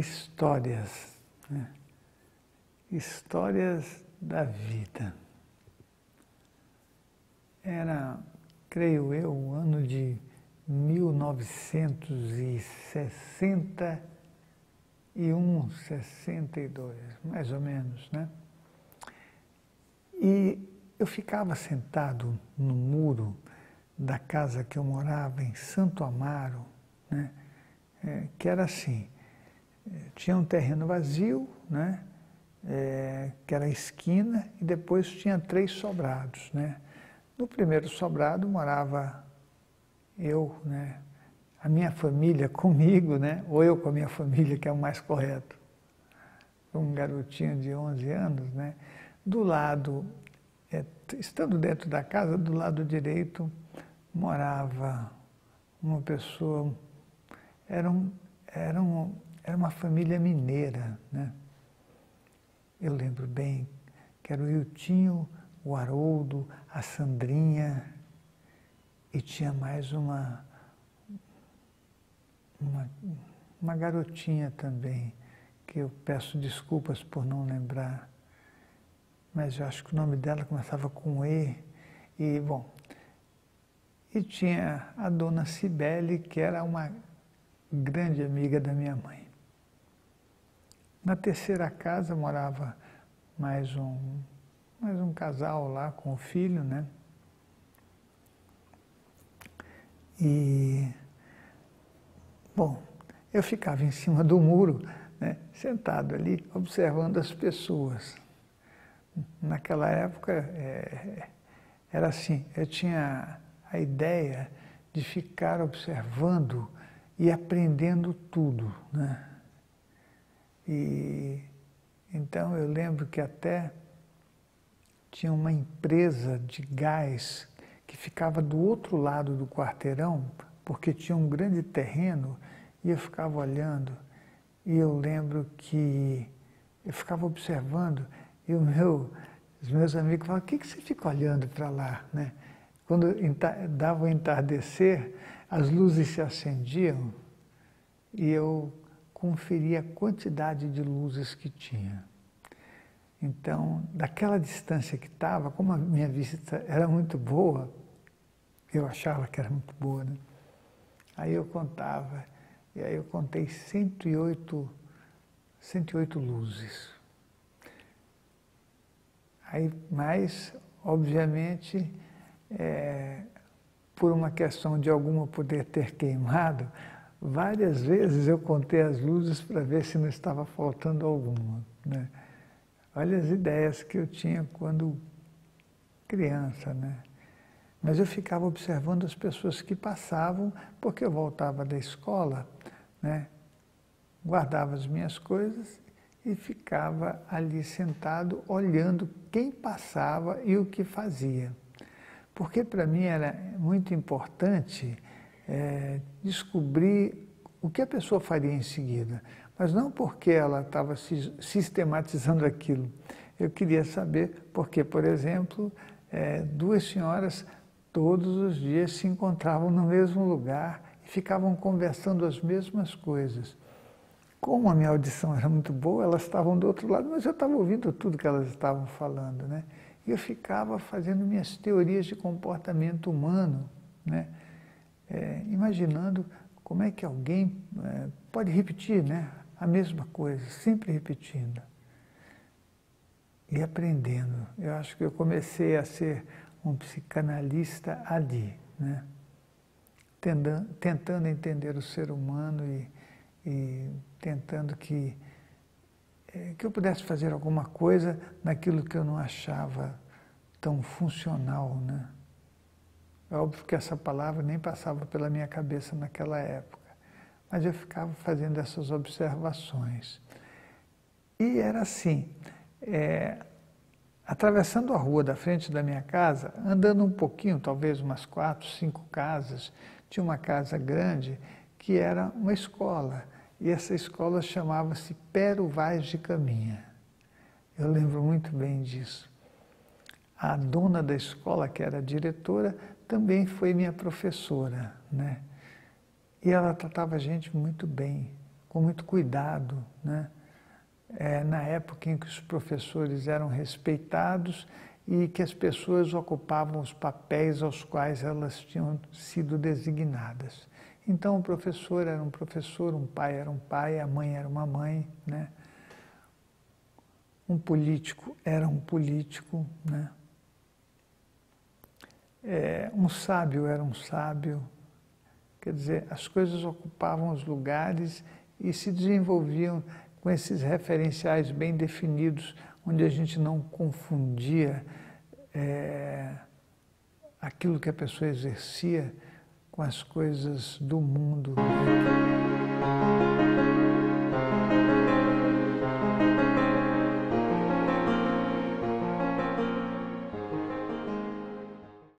histórias, né? Histórias da vida. Era, creio eu, o ano de 1961, 62, mais ou menos, né? E eu ficava sentado no muro da casa que eu morava em Santo Amaro, né? Que era assim, tinha um terreno vazio, né? Que era a esquina, e depois tinha 3 sobrados, né? No primeiro sobrado morava eu, né? A minha família comigo, né? Ou eu com a minha família, que é o mais correto. Um garotinho de 11 anos, né? Do lado, estando dentro da casa, do lado direito, morava uma pessoa, era uma família mineira, né? Eu lembro bem que era o Iltinho, o Haroldo, a Sandrinha, e tinha mais uma garotinha também, que eu peço desculpas por não lembrar, mas eu acho que o nome dela começava com E, e bom, e tinha a dona Cibele, que era uma grande amiga da minha mãe. Na terceira casa morava mais um casal lá com o filho, né? E, bom, eu ficava em cima do muro, né, sentado ali, observando as pessoas. Naquela época, era assim, eu tinha a ideia de ficar observando e aprendendo tudo, né? E então eu lembro que até tinha uma empresa de gás que ficava do outro lado do quarteirão, porque tinha um grande terreno, e eu ficava olhando, e eu lembro que eu ficava observando, e os meus amigos falavam, o que você fica olhando para lá, né? Quando dava o entardecer, as luzes se acendiam, e eu conferia a quantidade de luzes que tinha. Então, daquela distância que estava, como a minha vista era muito boa, eu achava que era muito boa, né? Aí eu contava, e aí eu contei 108 luzes. Aí, mas, obviamente, por uma questão de alguma poder ter queimado, várias vezes eu contei as luzes para ver se não estava faltando alguma, né? Olha as ideias que eu tinha quando criança, né? Mas eu ficava observando as pessoas que passavam, porque eu voltava da escola, né? Guardava as minhas coisas e ficava ali sentado, olhando quem passava e o que fazia. Porque para mim era muito importante descobrir o que a pessoa faria em seguida, mas não porque ela estava sistematizando aquilo. Eu queria saber porque, por exemplo, 2 senhoras todos os dias se encontravam no mesmo lugar e ficavam conversando as mesmas coisas. Como a minha audição era muito boa, elas estavam do outro lado, mas eu estava ouvindo tudo que elas estavam falando, né? E eu ficava fazendo minhas teorias de comportamento humano, né? Imaginando como é que alguém pode repetir, né, a mesma coisa, sempre repetindo. E aprendendo. Eu acho que eu comecei a ser um psicanalista ali, né? Tentando entender o ser humano e tentando que eu pudesse fazer alguma coisa naquilo que eu não achava tão funcional, né? É óbvio que essa palavra nem passava pela minha cabeça naquela época, mas eu ficava fazendo essas observações. E era assim, atravessando a rua da frente da minha casa, andando um pouquinho, talvez umas 4, 5 casas, tinha uma casa grande que era uma escola, e essa escola chamava-se Pero Vaz de Caminha. Eu lembro muito bem disso. A dona da escola, que era a diretora, também foi minha professora, né? E ela tratava a gente muito bem, com muito cuidado, né? Na época em que os professores eram respeitados e que as pessoas ocupavam os papéis aos quais elas tinham sido designadas. Então, o professor era um professor, um pai era um pai, a mãe era uma mãe, né? Um político era um político, né? Um sábio era um sábio. Quer dizer, as coisas ocupavam os lugares e se desenvolviam com esses referenciais bem definidos, onde a gente não confundia aquilo que a pessoa exercia com as coisas do mundo, né?